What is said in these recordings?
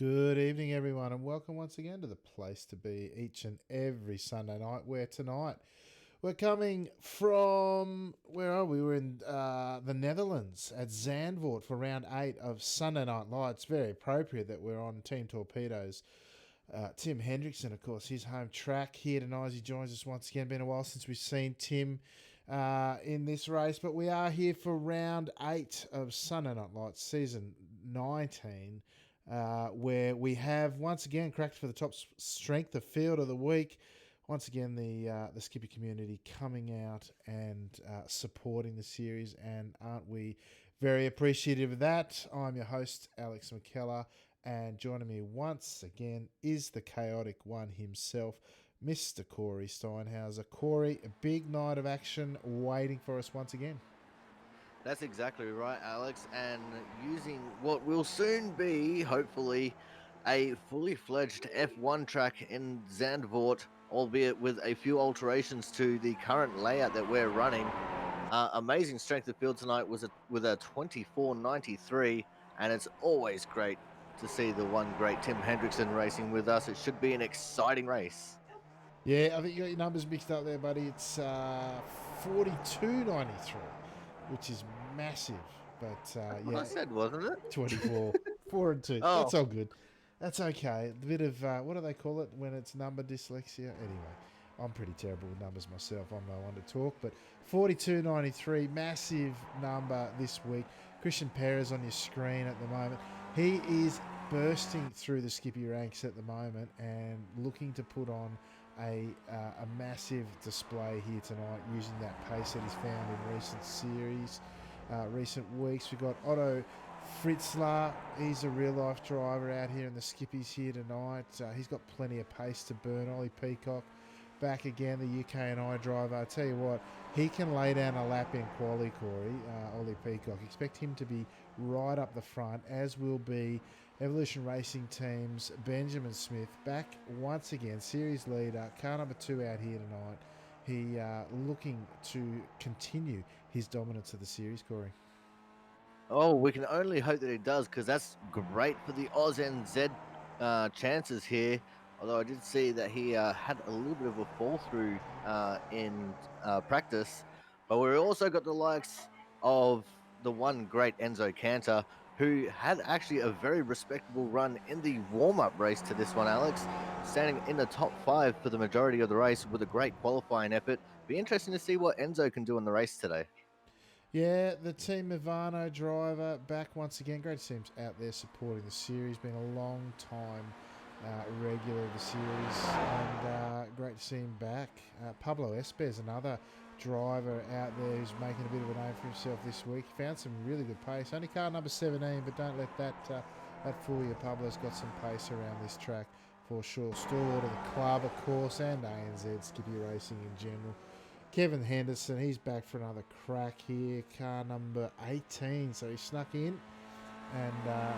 Good evening, everyone, and welcome once again to the place to be each and every Sunday night. Where tonight we're coming from, where are we? We're in the Netherlands at Zandvoort for round 8 of Sunday Night Lights. Very appropriate that we're on Team Torpedoes. Tim Hendrickson, of course, his home track here tonight as he joins us once again. Been a while since we've seen Tim in this race, but we are here for round 8 of Sunday Night Lights, season 19. Where we have once again cracked for the top strength of field of the week. Once again, the Skippy community coming out and supporting the series, and aren't we very appreciative of that? I'm your host, Alex McKellar, and joining me once again is the chaotic one himself, Mr. Corey Steinhauser. Corey, a big night of action waiting for us once again. That's exactly right, Alex. And using what will soon be, hopefully, a fully fledged F1 track in Zandvoort, albeit with a few alterations to the current layout that we're running. Amazing strength of field tonight with a 24.93, and it's always great to see the one great Tim Hendrickson racing with us. It should be an exciting race. Yeah, I think you got your numbers mixed up there, buddy. It's 42.93, which is massive. But That's what yeah, I said, wasn't it? 24, 4 and 2. Oh, That's all good. That's okay. A bit of, what do they call it when it's number dyslexia? Anyway, I'm pretty terrible with numbers myself. I'm no one to talk. But 42.93, massive number this week. Christian Perez on your screen at the moment. He is bursting through the Skippy ranks at the moment and looking to put on a massive display here tonight using that pace that he's found in recent series, recent weeks. We've got Otto Fritzler. He's a real-life driver out here in the Skippies here tonight. He's got plenty of pace to burn. Ollie Peacock back again, the UK&I driver. I tell you what, he can lay down a lap in quali, Corey, Ollie Peacock. Expect him to be right up the front, as will be Evolution Racing Team's Benjamin Smith, back once again, series leader, car number 2 out here tonight. He looking to continue his dominance of the series, Corey. Oh, we can only hope that it does, because that's great for the Oz NZ chances here. Although I did see that he had a little bit of a fall through in practice, but we've also got the likes of the one great Enzo Cantor, who had actually a very respectable run in the warm-up race to this one, Alex, standing in the top 5 for the majority of the race with a great qualifying effort. Be interesting to see what Enzo can do in the race today. Yeah, the Team Ivano driver back once again. Great teams out there supporting the series. Been a long time regular of the series, and great to see him back. Pablo Espes, another driver out there who's making a bit of a name for himself this week. Found some really good pace. Only car number 17, but don't let that fool you. Pablo's got some pace around this track for sure. Stalwart of the club, of course, and ANZ Skippy Racing in general. Kevin Henderson, he's back for another crack here. Car number 18, so he snuck in. And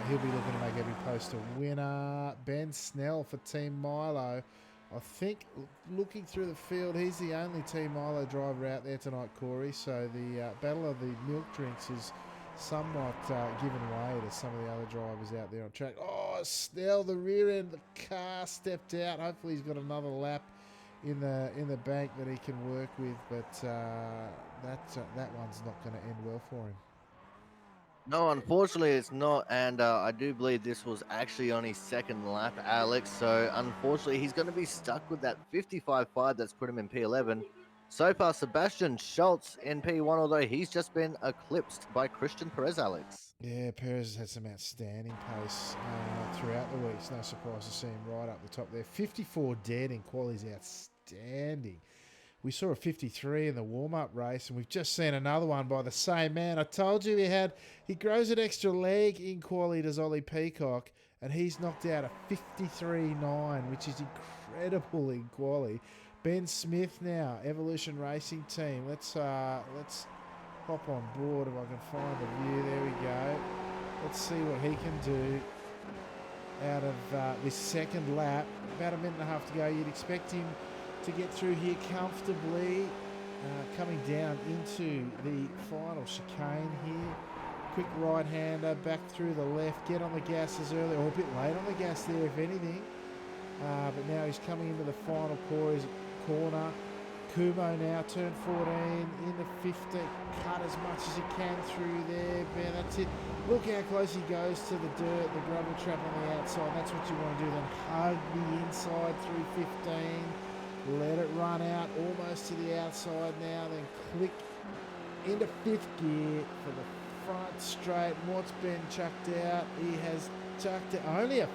he'll be looking to make every post a winner. Ben Snell for Team Milo. I think, looking through the field, he's the only Team Milo driver out there tonight, Corey. So the battle of the milk drinks is somewhat given way to some of the other drivers out there on track. Oh, Snell, the rear end of the car stepped out. Hopefully he's got another lap in the bank that he can work with, but that one's not going to end well for him. No, unfortunately, it's not. And I do believe this was actually on his second lap, Alex. So, unfortunately, he's going to be stuck with that 55.5 that's put him in P11. So far, Sebastian Schultz in P1, although he's just been eclipsed by Christian Perez, Alex. Yeah, Perez has had some outstanding pace throughout the weeks. No surprise to see him right up the top there. 54 dead in quali is outstanding. We saw a 53 in the warm-up race, and we've just seen another one by the same man. I told you he grows an extra leg in quali, does Ollie Peacock, and he's knocked out a 53.9, which is incredible in quali. Ben Smith now, Evolution Racing Team. Let's hop on board if I can find the view. There we go. Let's see what he can do out of this second lap. About a minute and a half to go. You'd expect him to get through here comfortably, coming down into the final chicane here. quick right-hander, back through the left, get on the gases early, or a bit late on the gas there, if anything. But now he's coming into the final corner. Kubo now, turn 14, into 50, cut as much as he can through there. Man, that's it. Look how close he goes to the dirt, the gravel trap on the outside. That's what you want to do. Then hug the inside through 15. Let it run out almost to the outside now. Then click into 5th gear for the front straight. What's been chucked out? He has chucked it only a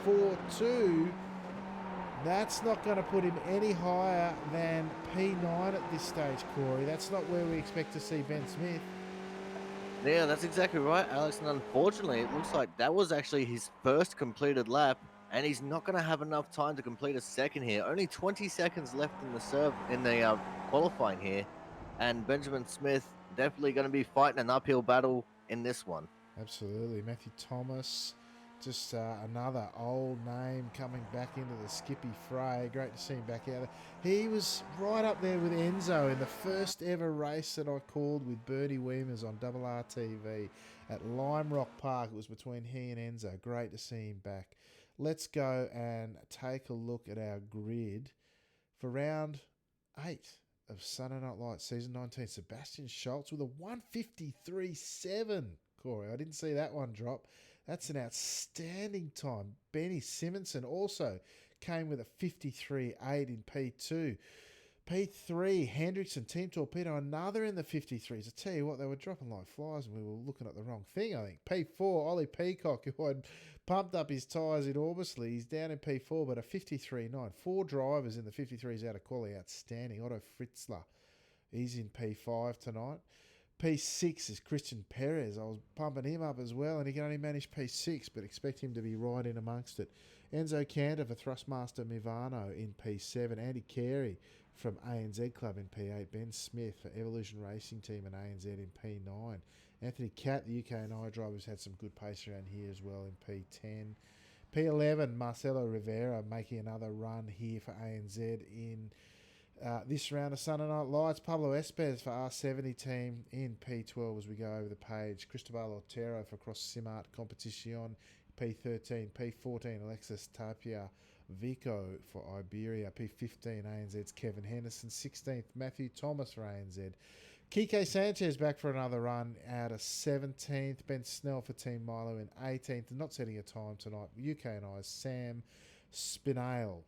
54.2. That's not going to put him any higher than P9 at this stage, Corey. That's not where we expect to see Ben Smith. Yeah, that's exactly right, Alex. And unfortunately, it looks like that was actually his first completed lap, and he's not going to have enough time to complete a second here. Only 20 seconds left in the qualifying here, and Benjamin Smith definitely going to be fighting an uphill battle in this one. Absolutely. Matthew Thomas, just another old name coming back into the Skippy fray. Great to see him back out there. He was right up there with Enzo in the first ever race that I called with Bertie Weemers on RRTV at Lime Rock Park. It was between he and Enzo. Great to see him back. Let's go and take a look at our grid for round 8 of Sunday Night Lights season 19. Sebastian Schultz with a 1:53.7. Corey, I didn't see that one drop. That's an outstanding time. Benny Simonson also came with a 53.8 in P2. P3, Hendrickson, Team Torpedo, another in the 53s. I tell you what, they were dropping like flies and we were looking at the wrong thing, I think. P4, Ollie Peacock, who had pumped up his tyres in Orbisley. He's down in P4, but a 53.9. 4 drivers in the 53s out of quality. Outstanding. Otto Fritzler, he's in P5 tonight. P6 is Christian Perez. I was pumping him up as well, and he can only manage P6, but expect him to be right in amongst it. Enzo Cantor for Thrustmaster Mivano in P7. Andy Carey from ANZ Club in P8. Ben Smith for Evolution Racing Team and ANZ in P9. Anthony Catt, the UK&I driver's had some good pace around here as well in P10. P11, Marcelo Rivera making another run here for ANZ in this round of Sunday Night Lights. Pablo Espez for R70 team in P12 as we go over the page. Cristobal Otero for Cross Simart Competition, P13. P14, Alexis Tapia Vico for Iberia. P15, ANZ's Kevin Henderson. 16th, Matthew Thomas for ANZ. Kike Sanchez back for another run out of 17th. Ben Snell for Team Milo in 18th. Not setting a time tonight. UK&I's Sam Spinale.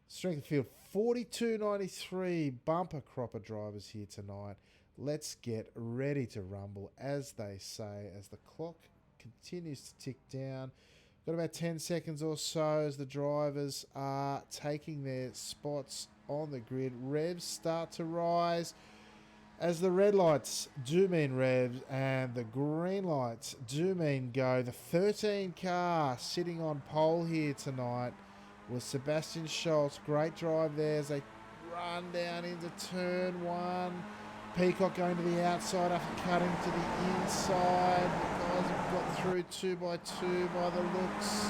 Strength of field 42.93. Bumper cropper drivers here tonight. Let's get ready to rumble, as they say, as the clock continues to tick down. Got about 10 seconds or so as the drivers are taking their spots on the grid. Revs start to rise as the red lights do mean revs and the green lights do mean go. The 13 car sitting on pole here tonight was Sebastian Schultz. Great drive there as they run down into turn 1. Peacock going to the outside after cutting to the inside. The guys have got through 2 by 2 by the looks.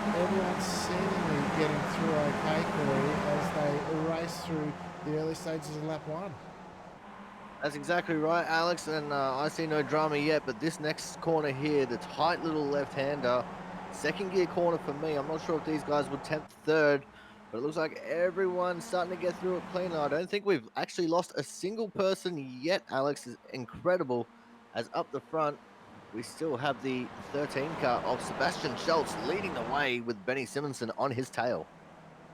Everyone's seemingly getting through okay, Corey, as they race through the early stages of lap 1. That's exactly right, Alex, and I see no drama yet, but this next corner here, the tight little left-hander, second gear corner for me. I'm not sure if these guys would tempt third, but it looks like everyone's starting to get through it clean. I don't think we've actually lost a single person yet, Alex. Is incredible, as up the front, we still have the 13 car of Sebastian Schultz leading the way with Benny Simonson on his tail.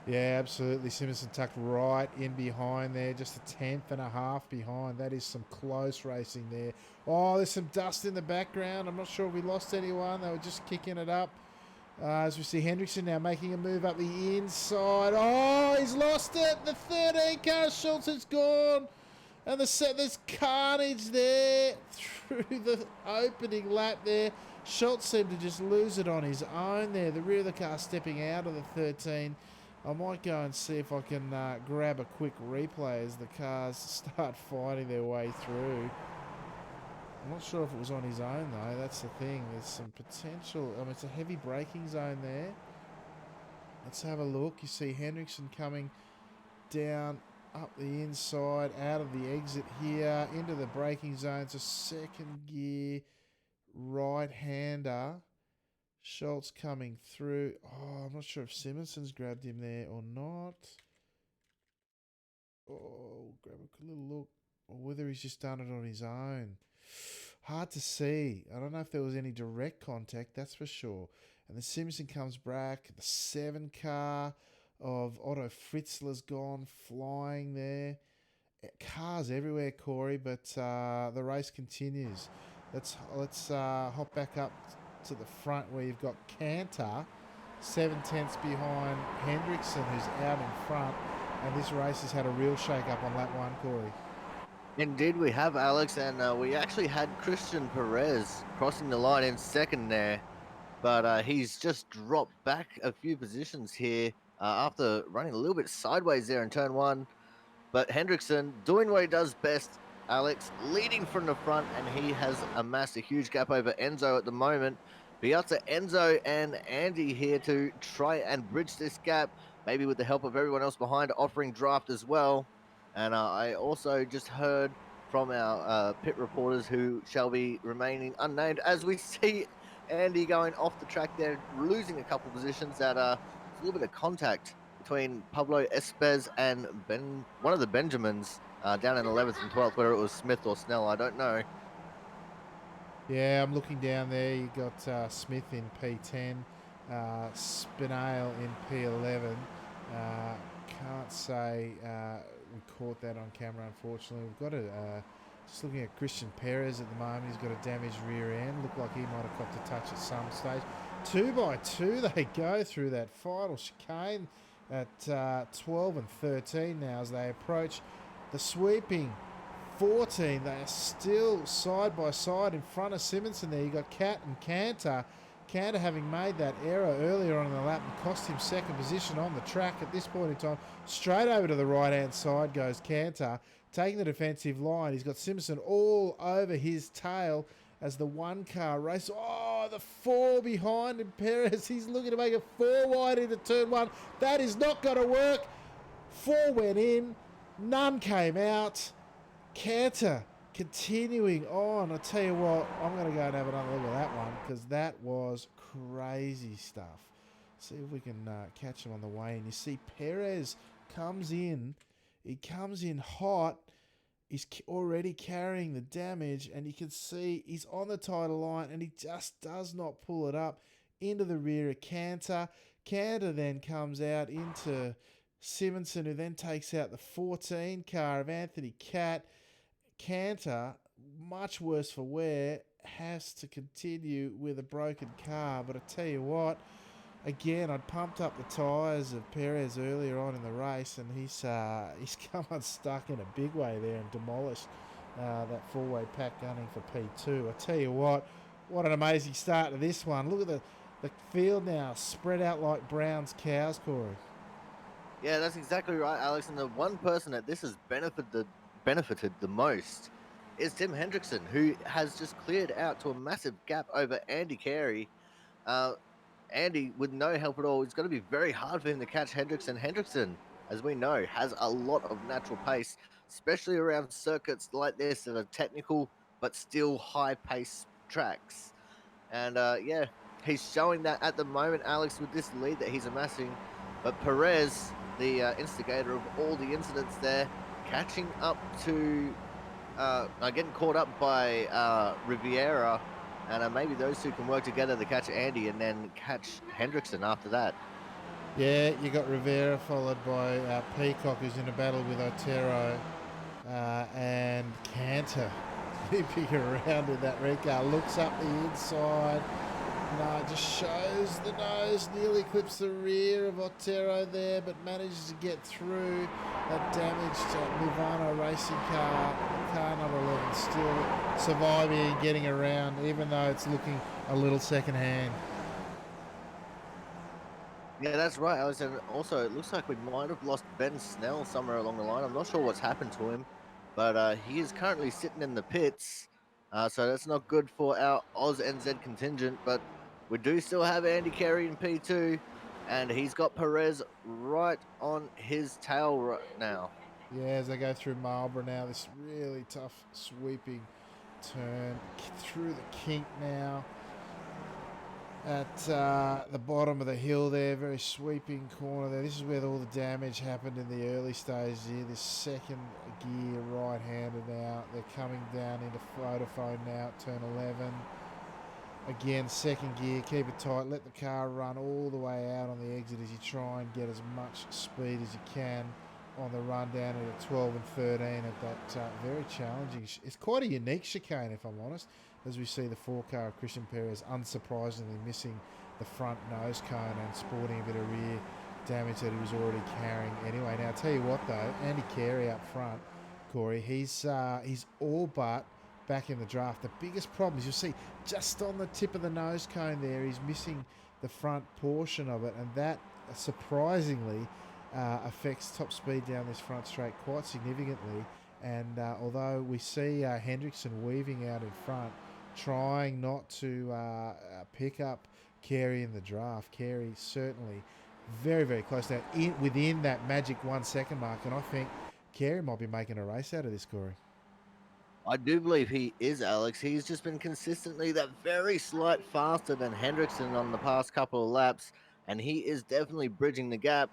Yeah, absolutely. Simonson tucked right in behind there, just a 10th and a half behind. That is some close racing there. Oh, there's some dust in the background. I'm not sure if we lost anyone. They were just kicking it up. As we see Hendrickson now making a move up the inside. Oh, he's lost it. The 13 car Schultz is gone. And there's carnage there through the opening lap there. Schultz seemed to just lose it on his own there. The rear of the car stepping out of the 13. I might go and see if I can grab a quick replay as the cars start fighting their way through. I'm not sure if it was on his own though. That's the thing. There's some potential. I mean, it's a heavy braking zone there. Let's have a look. You see Hendrickson coming down up the inside, out of the exit here, into the braking zone. It's a second gear right-hander. Schultz coming through. Oh, I'm not sure if Simonson's grabbed him there or not. Oh, grab a little look. Or whether he's just done it on his own. Hard to see. I don't know if there was any direct contact, that's for sure. And then Simpson comes back. The 7 car of Otto Fritzler's gone flying there. Cars everywhere, Corey, but the race continues. Let's hop back up to the front where you've got Cantor 7/10 behind Hendrickson, who's out in front. And this race has had a real shake-up on lap 1, Corey. Indeed, we have Alex, and we actually had Christian Perez crossing the line in second there, but he's just dropped back a few positions here after running a little bit sideways there in turn 1. But Hendrickson doing what he does best, Alex, leading from the front, and he has amassed a huge gap over Enzo at the moment. Be up to Enzo and Andy here to try and bridge this gap, maybe with the help of everyone else behind offering draft as well. And I also just heard from our pit reporters who shall be remaining unnamed as we see Andy going off the track there, losing a couple positions that there's a little bit of contact between Pablo Espez and one of the Benjamins down in 11th and 12th, whether it was Smith or Snell, I don't know. Yeah, I'm looking down there. You got Smith in P10, Spinale in P11. Can't say we caught that on camera, unfortunately. We've got just looking at Christian Perez at the moment. He's got a damaged rear end. Looked like he might have got to touch at some stage. 2 by 2 they go through that final chicane at 12 and 13 now as they approach the sweeping 14. They are still side by side in front of Simonson there. You got Cat and Cantor. Cantor having made that error earlier on in the lap and cost him second position on the track at this point in time. Straight over to the right-hand side goes Cantor, taking the defensive line. He's got Simpson all over his tail as the 1 car race. Oh, the 4 behind him, Perez. He's looking to make it 4 wide into turn 1. That is not going to work. 4 went in. None came out. Cantor continuing on. I tell you what, I'm going to go and have another look at that one because that was crazy stuff. See if we can catch him on the way. And you see Perez comes in. He comes in hot. He's already carrying the damage, and you can see he's on the title line, and he just does not pull it up into the rear of Cantor. Cantor then comes out into Simonson, who then takes out the 14 car of Anthony Catt. Cantor, much worse for wear, has to continue with a broken car. But I tell you what, again, I'd pumped up the tyres of Perez earlier on in the race, and he's come unstuck in a big way there and demolished that 4-way pack gunning for P2. I tell you what an amazing start to this one. Look at the field now spread out like Brown's cows, Corey. Yeah, that's exactly right, Alex. And the one person that this has benefited the most is Tim Hendrickson, who has just cleared out to a massive gap over Andy Carey. Andy, with no help at all, it's going to be very hard for him to catch Hendrickson. Hendrickson, as we know, has a lot of natural pace, especially around circuits like this that are technical but still high-pace tracks. And yeah, he's showing that at the moment, Alex, with this lead that he's amassing. But Perez, the instigator of all the incidents there, catching up to, getting caught up by Riviera. And maybe those two can work together to catch Andy and then catch Hendrickson after that. Yeah, you got Rivera followed by Peacock, who's in a battle with Otero, and Cantor leaping around in that red car. Looks up the inside. No, just shows the nose, nearly clips the rear of Otero there, but manages to get through that damaged Nirvana racing car. Car number 11 still surviving and getting around, even though it's looking a little second-hand. Yeah, that's right, Alex. And also, it looks like we might have lost Ben Snell somewhere along the line. I'm not sure what's happened to him, but he is currently sitting in the pits. So that's not good for our Oz NZ contingent. But we do still have Andy Carey in P2, and he's got Perez right on his tail right now. Yeah, as they go through Marlborough now, this really tough sweeping turn through the kink now at the bottom of the hill there, very sweeping corner there. This is where all the damage happened in the early stages here. This second gear right-hander now. They're coming down into Vodafone now at turn 11. Again, second gear, keep it tight, let the car run all the way out on the exit as you try and get as much speed as you can on the run down at 12 and 13 at that very challenging. It's quite a unique chicane, if I'm honest, as we see the 4-car of Christian Perez unsurprisingly missing the front nose cone and sporting a bit of rear damage that he was already carrying anyway. Now, I'll tell you what, though, Andy Carey up front, Corey, he's all but back in the draft. The biggest problem is you'll see just on the tip of the nose cone there, he's missing the front portion of it, and that surprisingly affects top speed down this front straight quite significantly. And although we see Hendrickson weaving out in front, trying not to pick up Carey in the draft, Carey certainly very, very close now, within that magic 1 second mark, and I think Carey might be making a race out of this, Corey. I do believe he is, Alex. He's just been consistently that very slight faster than Hendrickson on the past couple of laps, and he is definitely bridging the gap.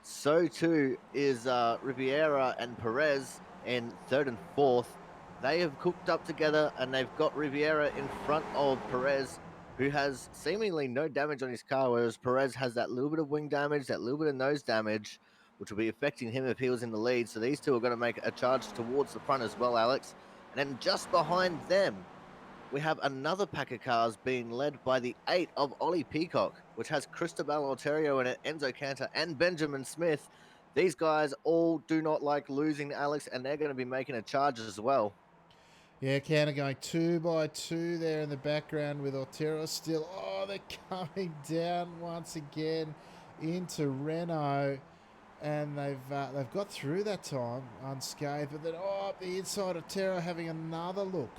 So too is Riviera and Perez in third and fourth. They have cooked up together, and they've got Riviera in front of Perez, who has seemingly no damage on his car, whereas Perez has that little bit of wing damage, that little bit of nose damage, which will be affecting him if he was in the lead. So these two are going to make a charge towards the front as well, Alex. And then just behind them, we have another pack of cars being led by the 8 of Ollie Peacock, which has Cristobal Alterio in it, Enzo Cantor, and Benjamin Smith. These guys all do not like losing, Alex, and they're going to be making a charge as well. Yeah, Cantor going 2 by 2 there in the background with Otero still. Oh, they're coming down once again into Renault. And they've got through that time unscathed. But then, up the inside of Terra having another look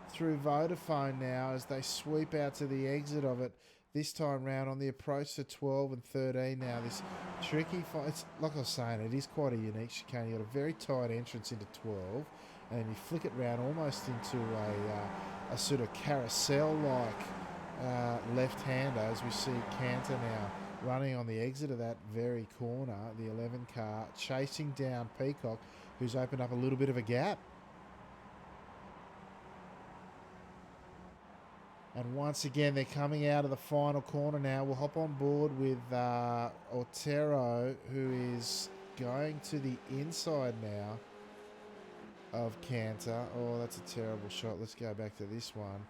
through Vodafone now as they sweep out to the exit of it this time round on the approach to 12 and 13 now. This tricky fight. It's, like I was saying, it is quite a unique chicane. You've got a very tight entrance into 12 and you flick it round almost into a sort of carousel-like left-hander as we see Cantor now running on the exit of that very corner, the 11 car, chasing down Peacock, who's opened up a little bit of a gap. And once again, they're coming out of the final corner now. We'll hop on board with Otero, who is going to the inside now of Cantor. Oh, that's a terrible shot. Let's go back to this one.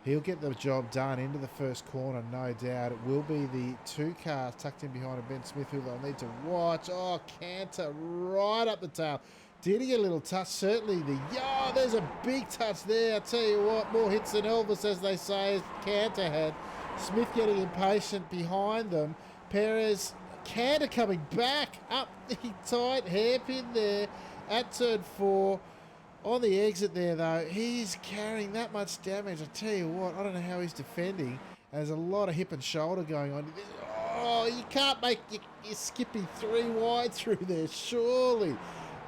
He'll get the job done into the first corner, no doubt. It will be the 2 cars tucked in behind of Ben Smith, who they'll need to watch. Oh, Cantor right up the tail. Did he get a little touch? Certainly there's a big touch there. I tell you what, more hits than Elvis, as they say, as Cantor had. Smith getting impatient behind them. Perez, Cantor coming back up the tight hairpin there at turn 4. On the exit there, though, he's carrying that much damage. I tell you what, I don't know how he's defending. There's a lot of hip and shoulder going on. Oh, you can't make... You're skipping 3 wide through there, surely.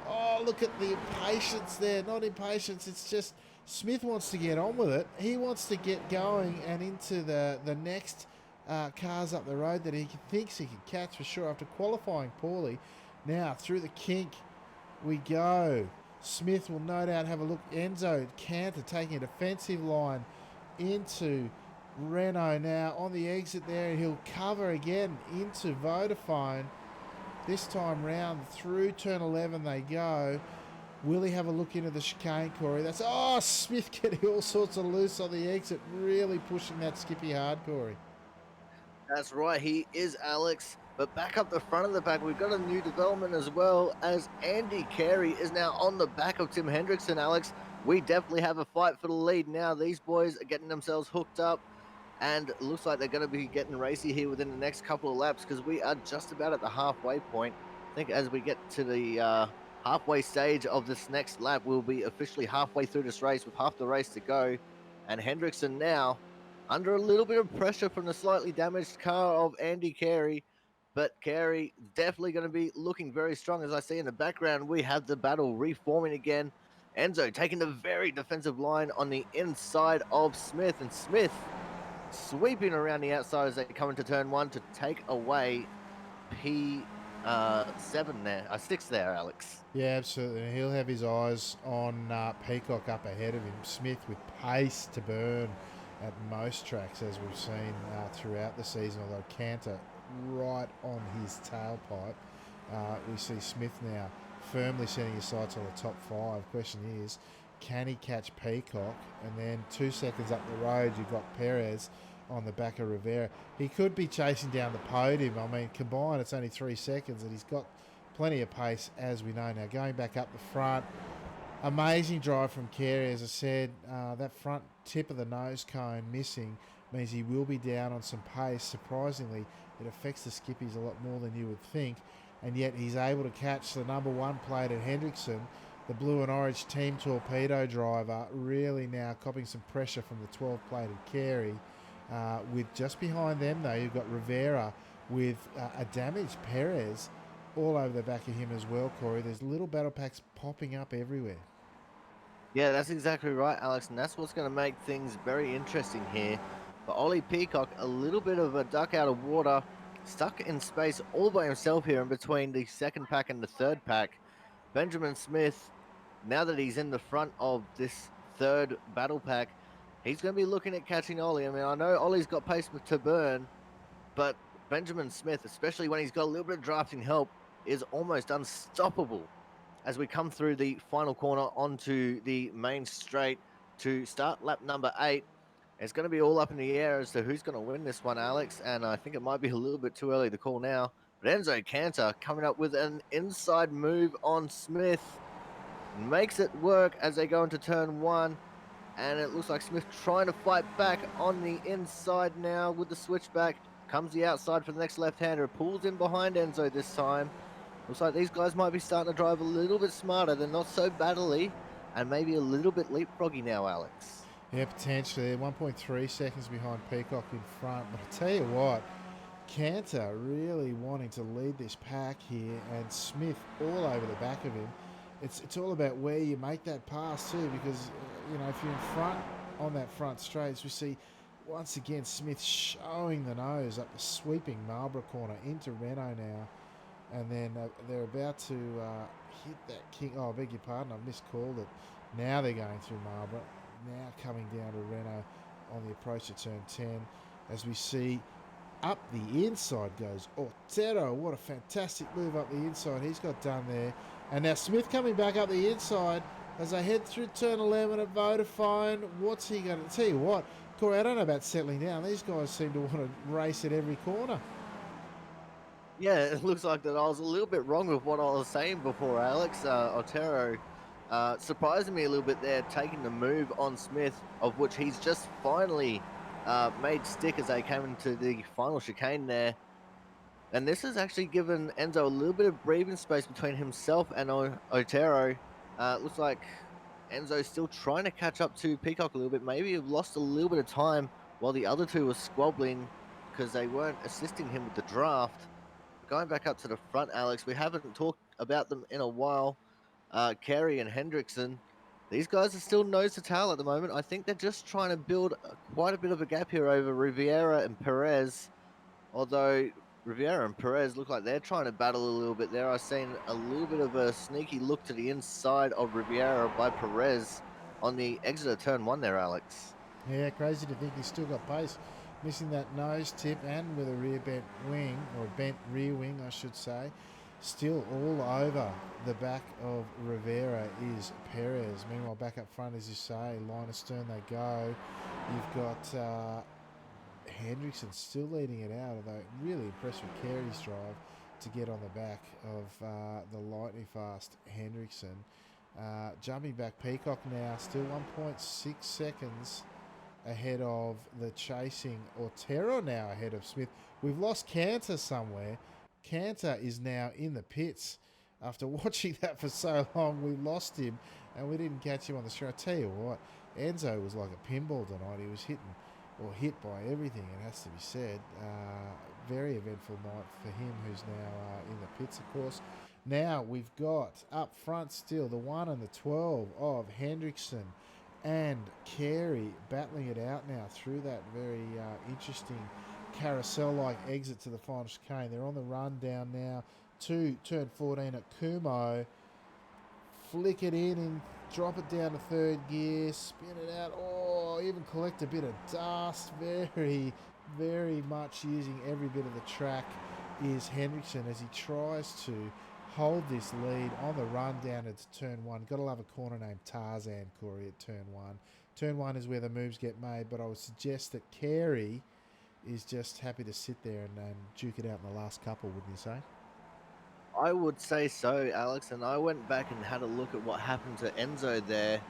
Oh, look at the impatience there. Not impatience, it's just Smith wants to get on with it. He wants to get going and into the next cars up the road that he thinks he can catch for sure after qualifying poorly. Now, through the kink we go. Smith will no doubt have a look. Enzo Cantor taking a defensive line into Renault now. On the exit there, he'll cover again into Vodafone. This time round, through turn 11 they go. Will he have a look into the chicane, Corey? That's... Oh, Smith getting all sorts of loose on the exit. Really pushing that Skippy hard, Corey. That's right, he is, Alex. But back up the front of the pack, we've got a new development as well, as Andy Carey is now on the back of Tim Hendrickson, Alex. We definitely have a fight for the lead now. These boys are getting themselves hooked up, and it looks like they're going to be getting racy here within the next couple of laps, because we are just about at the halfway point. I think as we get to the halfway stage of this next lap, we'll be officially halfway through this race with half the race to go. And Hendrickson now under a little bit of pressure from the slightly damaged car of Andy Carey. But Carey definitely going to be looking very strong. As I see in the background, we have the battle reforming again. Enzo taking the very defensive line on the inside of Smith, and Smith sweeping around the outside as they come into turn one to take away P7 there, 6 there, Alex. Yeah, absolutely. And he'll have his eyes on Peacock up ahead of him. Smith with pace to burn at most tracks, as we've seen throughout the season, although Canter right on his tailpipe. We see Smith now firmly setting his sights on the top 5. Question is, can he catch Peacock? And then 2 seconds up the road, you've got Perez on the back of Rivera. He could be chasing down the podium. I mean, combined, it's only 3 seconds, and he's got plenty of pace, as we know. Now, going back up the front, amazing drive from Carey. As I said, that front tip of the nose cone missing means he will be down on some pace. Surprisingly, it affects the skippies a lot more than you would think, and yet he's able to catch the number 1 plate at Hendrickson, the blue and orange team torpedo driver, really now copping some pressure from the 12-plated Carey. With just behind them, though, you've got Rivera with a damaged Perez all over the back of him as well, Corey. There's little battle packs popping up everywhere. Yeah, that's exactly right, Alex, and that's what's going to make things very interesting here. For Ollie Peacock, a little bit of a duck out of water, stuck in space all by himself here in between the second pack and the third pack. Benjamin Smith, now that he's in the front of this third battle pack, he's going to be looking at catching Ollie. I mean, I know Ollie's got pace to burn, but Benjamin Smith, especially when he's got a little bit of drafting help, is almost unstoppable as we come through the final corner onto the main straight to start lap number 8. It's going to be all up in the air as to who's going to win this one, Alex, and I think it might be a little bit too early to call now. But Enzo Canter coming up with an inside move on Smith, makes it work as they go into turn 1, and it looks like Smith trying to fight back on the inside now with the switchback. Comes the outside for the next left-hander, pulls in behind Enzo this time. Looks like these guys might be starting to drive a little bit smarter. They're not so battly and maybe a little bit leapfroggy now, Alex. Yeah, potentially. 1.3 seconds behind Peacock in front. But I tell you what, Canter really wanting to lead this pack here, and Smith all over the back of him. It's all about where you make that pass too, because you know, if you're in front on that front straight, as we see once again Smith showing the nose up the sweeping Marlborough corner into Renault now, and then they're about to hit that king. Oh, I beg your pardon, I've miscalled it. Now they're going through Marlborough, now coming down to Renault on the approach to turn 10, as we see up the inside goes Otero. What a fantastic move up the inside he's got done there. And now Smith coming back up the inside as they head through turn 11 at Vodafone. What's he going to... Tell you what, Corey, I don't know about settling down. These guys seem to want to race at every corner. Yeah, it looks like that I was a little bit wrong with what I was saying before, Alex. Otero surprising me a little bit there, taking the move on Smith, of which he's just finally made stick as they came into the final chicane there. And this has actually given Enzo a little bit of breathing space between himself and Otero. Looks like Enzo's still trying to catch up to Peacock a little bit. Maybe he lost a little bit of time while the other two were squabbling because they weren't assisting him with the draft. Going back up to the front, Alex, we haven't talked about them in a while. Carey and Hendrickson, these guys are still nose to tail at the moment. I think they're just trying to build quite a bit of a gap here over Riviera and Perez. Although Riviera and Perez look like they're trying to battle a little bit there. I've seen a little bit of a sneaky look to the inside of Riviera by Perez on the exit of turn 1 there, Alex. Yeah, crazy to think he's still got pace. Missing that nose tip and with a rear bent wing, or bent rear wing, I should say. Still all over the back of Rivera is Perez. Meanwhile, back up front, as you say, line of stern they go. You've got Hendrickson still leading it out, although really impressed with Carey's drive to get on the back of the lightning fast Hendrickson. Jumping back, Peacock now still 1.6 seconds ahead of the chasing Otero, now ahead of Smith. We've lost Canter somewhere. Canter is now in the pits. After watching that for so long, we lost him and we didn't catch him on the straight. I tell you what, Enzo was like a pinball tonight. He was hit by everything, it has to be said. Very eventful night for him, who's now in the pits, of course. Now we've got up front still the 1 and the 12 of Hendrickson and Carey battling it out now through that very interesting carousel-like exit to the final chicane. They're on the run down now to turn 14 at Kumo. Flick it in and drop it down to third gear, spin it out. Oh, even collect a bit of dust. Very, very much using every bit of the track is Hendrickson as he tries to hold this lead on the run down into turn 1. Got to love a corner named Tarzan, Corey, at turn 1. Turn 1 is where the moves get made, but I would suggest that Carey is just happy to sit there and duke it out in the last couple, wouldn't you say? I would say so, Alex. And I went back and had a look at what happened to Enzo there.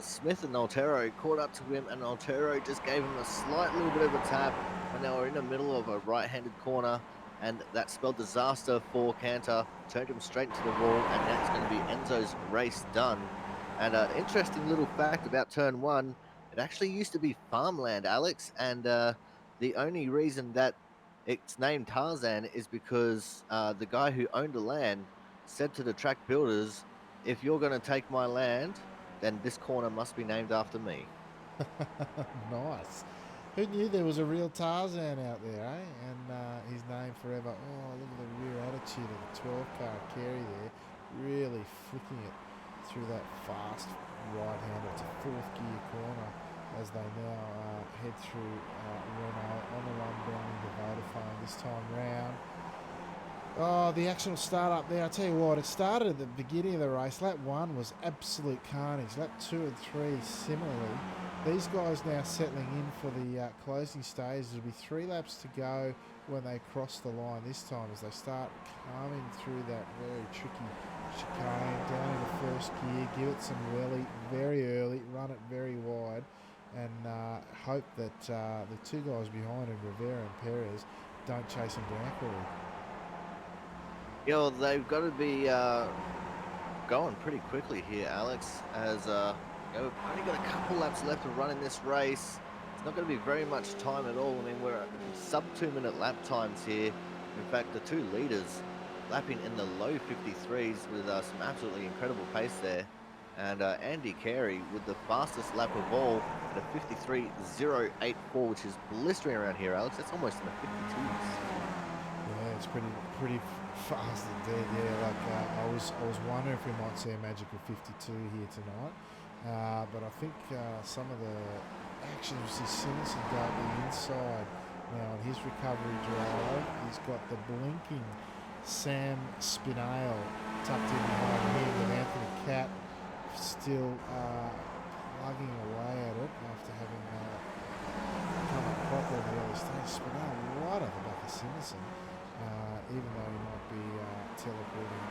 Smith and Altero caught up to him, and Altero just gave him a slight little bit of a tap when they were in the middle of a right-handed corner, and that spelled disaster for Cantor. Turned him straight into the wall, and that's going to be Enzo's race done. And an interesting little fact about turn 1: it actually used to be farmland, Alex, and the only reason that it's named Tarzan is because the guy who owned the land said to the track builders, "If you're going to take my land, then this corner must be named after me." Nice. Who knew there was a real Tarzan out there, eh? And his name forever. Oh, look at the rear attitude of the 12 car Carey there. Really flicking it through that fast right hander. It's a fourth gear corner as they now head through Renault on the run down into Vodafone this time round. Oh, the action will start up there. I tell you what, it started at the beginning of the race. Lap 1 was absolute carnage. Lap 2 and 3 similarly. These guys now settling in for the closing stage. There'll be 3 laps to go when they cross the line this time as they start coming through that very tricky chicane down into first gear. Give it some welly very early, run it very wide, and hope that the 2 guys behind him, Rivera and Perez, don't chase him down, Corey. You know, they've got to be going pretty quickly here, Alex, as we've only got a couple laps left to run in this race. It's not going to be very much time at all. I mean, we're at sub 2-minute lap times here. In fact, the 2 leaders lapping in the low 53s with some absolutely incredible pace there. And Andy Carey with the fastest lap of all at a 53.084, which is blistering around here, Alex. That's almost in the 52s. Yeah, it's pretty fast indeed. Yeah, like I was wondering if we might see a magical 52 here tonight, but I think some of the action we see Simonson go to the inside now on his recovery drive. He's got the blinking Sam Spinale tucked in behind him with Anthony Catt still plugging away at it after having come up proper in the early stage. Spinale right at the back of Simonson. Even though he might be teleporting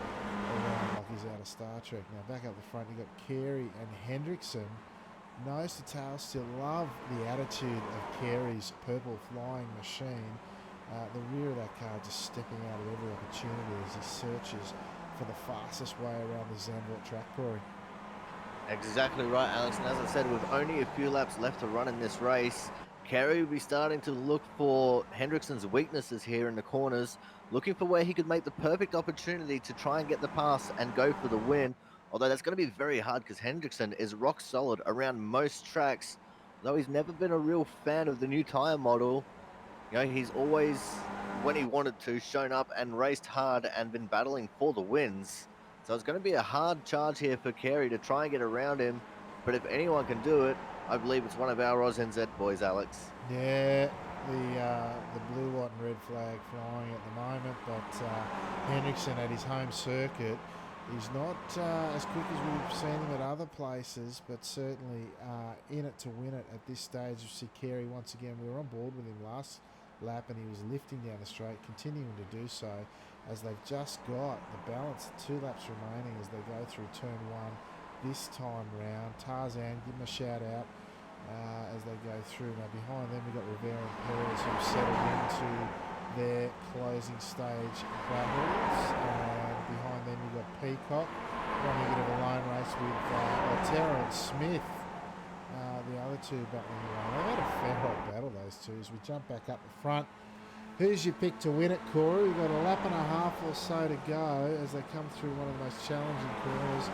around like he's out of Star Trek. Now back up the front, you've got Carey and Hendrickson. Nose to tail still. Love the attitude of Carey's purple flying machine. The rear of that car just stepping out of every opportunity as he searches for the fastest way around the Zandvoort track, Corey. Exactly right, Alex. And as I said, with only a few laps left to run in this race, Carey will be starting to look for Hendrickson's weaknesses here in the corners, looking for where he could make the perfect opportunity to try and get the pass and go for the win. Although that's going to be very hard because Hendrickson is rock solid around most tracks. Though he's never been a real fan of the new tyre model, you know, he's always, when he wanted to, shown up and raced hard and been battling for the wins. So it's going to be a hard charge here for Carey to try and get around him. But if anyone can do it, I believe it's one of our NZ boys, Alex. Yeah, the blue, white and red flag flying at the moment, but Hendrickson at his home circuit is not as quick as we've seen him at other places, but certainly in it to win it at this stage. You see Carey once again, we were on board with him last lap and he was lifting down the straight, continuing to do so as they've just got the balance, 2 laps remaining as they go through turn 1 this time round. Tarzan, give him a shout out as they go through. Now behind them we've got Rivera and Perez who've settled into their closing stage battles, and behind them you've got Peacock running a bit of a lone race with Otero and Smith, the other 2 battling away. They've had a fair old battle, those 2, as we jump back up the front. Who's your pick to win it, Corey? We've got a lap and a half or so to go as they come through one of the most challenging corners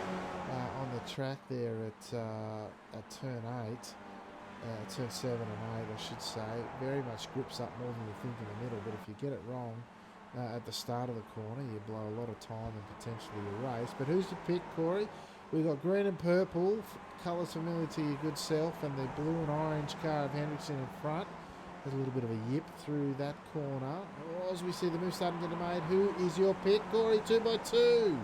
on the track there at turn 8. Turn 7 and 8, I should say. Very much grips up more than you think in the middle, but if you get it wrong at the start of the corner, you blow a lot of time and potentially your race. But who's your pick, Corey? We've got green and purple, colours familiar to your good self, and the blue and orange car of Hendrickson in front. There's a little bit of a yip through that corner. As we see the move starting to get made, who is your pick, Corey? 2x2.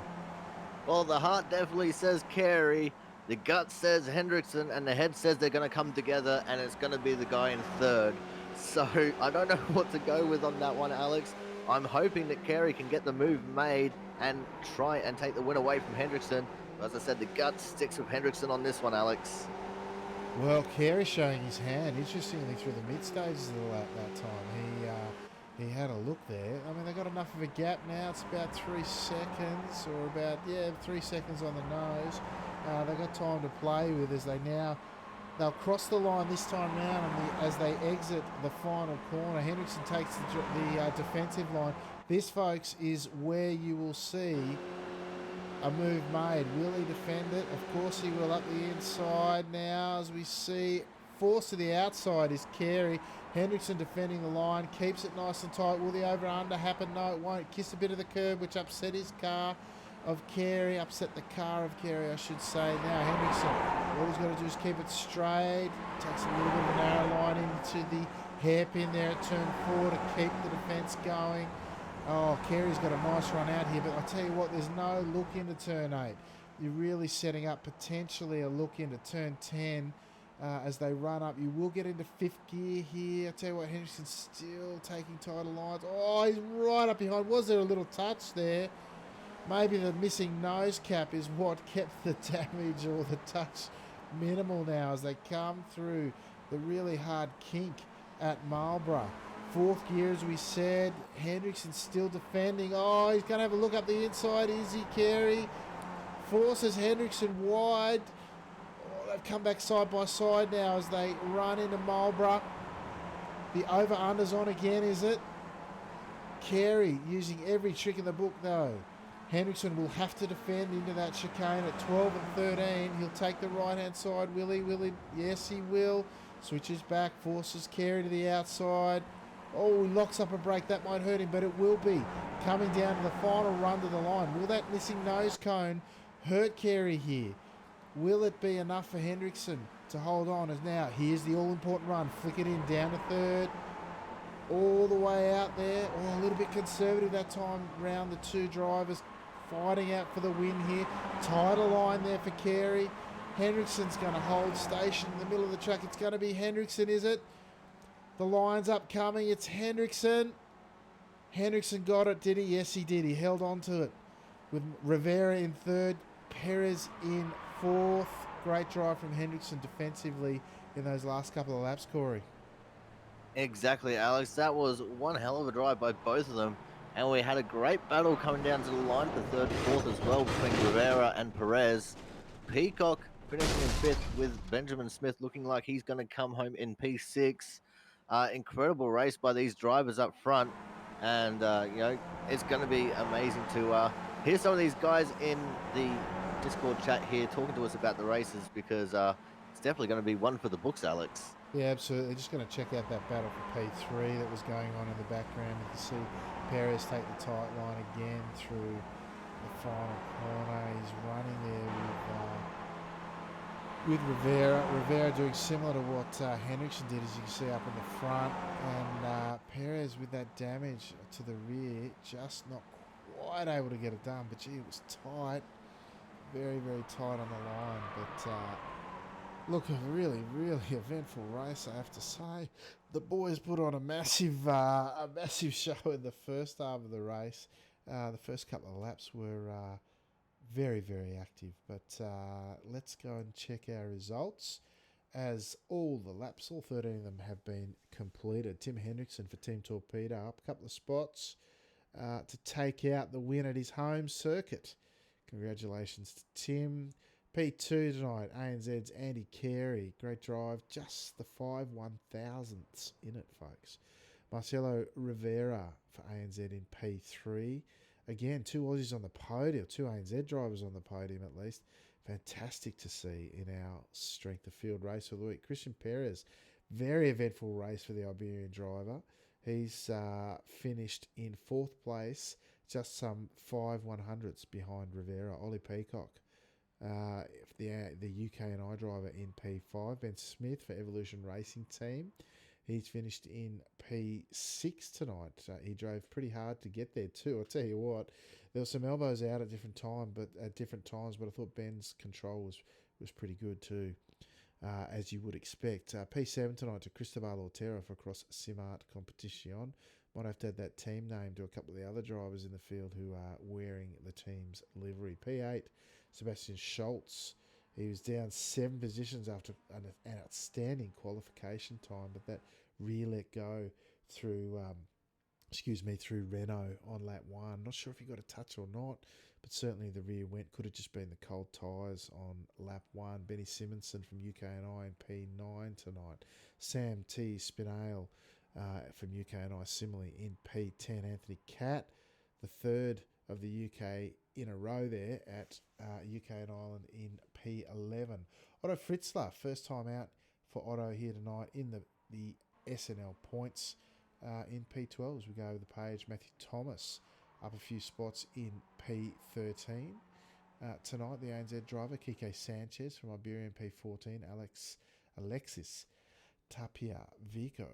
Well, the heart definitely says Carey. The gut says Hendrickson, and the head says they're going to come together, and it's going to be the guy in third. So I don't know what to go with on that one, Alex. I'm hoping that Carey can get the move made and try and take the win away from Hendrickson. But as I said, the gut sticks with Hendrickson on this one, Alex. Well, Carey showing his hand, interestingly, through the mid stages of the lap that time. He had a look there. I mean, they got enough of a gap now. It's about 3 seconds, or about 3 seconds on the nose. They've got time to play with as they'll cross the line this time round, and as they exit the final corner, Hendrickson takes the defensive line. This, folks, is where you will see a move made. Will he defend it? Of course he will, up the inside now, as we see. Forced to the outside is Carey. Hendrickson defending the line, keeps it nice and tight. Will the over-under happen? No, it won't. Kiss a bit of the curb, which upset his car of Carey, upset the car of Carey, I should say. Now Hendrickson, all he's got to do is keep it straight. Takes a little bit of a narrow line into the hairpin there at turn 4 to keep the defence going. Oh, Carey's got a nice run out here, but I tell you what, there's no look into turn 8. You're really setting up potentially a look into turn 10 as they run up. You will get into 5th gear here. I tell you what, Hendrickson's still taking tighter lines. Oh, he's right up behind. Was there a little touch there? Maybe the missing nose cap is what kept the damage or the touch minimal now as they come through the really hard kink at Marlborough. 4th gear, as we said. Hendrickson still defending. Oh, he's going to have a look up the inside. Is he, Carey? Forces Hendrickson wide. Oh, they've come back side by side now as they run into Marlborough. The over-under's on again, is it? Carey using every trick in the book, though. Hendrickson will have to defend into that chicane at 12 and 13. He'll take the right-hand side. Will he? Will he? Yes, he will. Switches back, forces Carey to the outside. Oh, he locks up a break. That might hurt him, but it will be. Coming down to the final run to the line. Will that missing nose cone hurt Carey here? Will it be enough for Hendrickson to hold on? As now, here's the all-important run. Flick it in, down to 3rd. All the way out there. Oh, a little bit conservative that time round. The 2 drivers fighting out for the win here. Tighter line there for Carey. Hendrickson's going to hold station in the middle of the track. It's going to be Hendrickson, is it? The line's upcoming. It's Hendrickson. Hendrickson got it, did he? Yes, he did. He held on to it with Rivera in 3rd, Perez in 4th. Great drive from Hendrickson defensively in those last couple of laps, Corey. Exactly, Alex. That was one hell of a drive by both of them. And we had a great battle coming down to the line for 3rd and 4th as well between Rivera and Perez. Peacock finishing in 5th with Benjamin Smith looking like he's going to come home in P6. Incredible race by these drivers up front. And, it's going to be amazing to hear some of these guys in the Discord chat here talking to us about the races because it's definitely going to be one for the books, Alex. Yeah, absolutely. Just going to check out that battle for P3 that was going on in the background. You can see Perez take the tight line again through the final corner. He's running there with Rivera. Rivera doing similar to what Hendrickson did, as you can see up in the front. And Perez with that damage to the rear, just not quite able to get it done. But gee, it was tight. Very, very tight on the line. But look, a really, really eventful race, I have to say. The boys put on a massive show in the first half of the race. The first couple of laps were very, very active. But let's go and check our results as all the laps, all 13 of them, have been completed. Tim Hendrickson for Team Torpedo up a couple of spots to take out the win at his home circuit. Congratulations to Tim. P2 tonight, ANZ's Andy Carey. Great drive. Just the 5/1000ths in it, folks. Marcelo Rivera for ANZ in P3. Again, two Aussies on the podium, two ANZ drivers on the podium at least. Fantastic to see in our strength of field race of the week. Christian Perez, very eventful race for the Iberian driver. He's finished in fourth place, just some 5/100ths behind Rivera. Ollie Peacock, the UK and I driver in P5. Ben Smith for Evolution Racing Team. He's finished in P6 tonight. He drove pretty hard to get there too. I'll tell you what, there were some elbows out at different times, but I thought Ben's control was pretty good too, as you would expect. P7 tonight to Cristobal Ortera for Cross Simart Competition. Might have to add that team name to a couple of the other drivers in the field who are wearing the team's livery. P8, Sebastian Schultz. He was down 7 positions after an outstanding qualification time, but that rear let go through, through Renault on lap 1. Not sure if he got a touch or not, but certainly the rear went. Could have just been the cold tyres on lap 1. Benny Simonson from UK&I in P9 tonight. Sam T. Spinale from UK&I similarly in P10. Anthony Catt, the third of the UK in a row there at UK and Ireland in P11. Otto Fritzler, first time out for Otto here tonight in the SNL points in P12 as we go over the page. Matthew Thomas up a few spots in P13. Tonight, the ANZ driver, Kike Sanchez from Iberian P14, Alexis Tapia Vico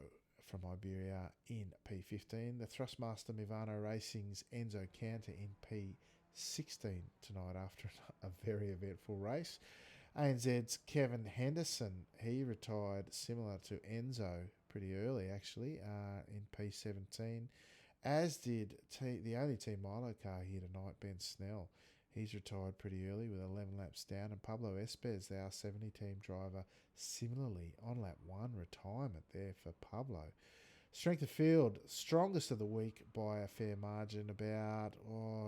from Iberia in P15. The Thrustmaster Mivano Racing's Enzo Cantor in P16 tonight after a very eventful race. ANZ's Kevin Henderson, he retired similar to Enzo pretty early actually in P17, as did the only Team Milo car here tonight, Ben Snell. He's retired pretty early with 11 laps down. And Pablo Espez, the R70 team driver, similarly on lap 1, retirement there for Pablo. Strength of field, strongest of the week by a fair margin, about,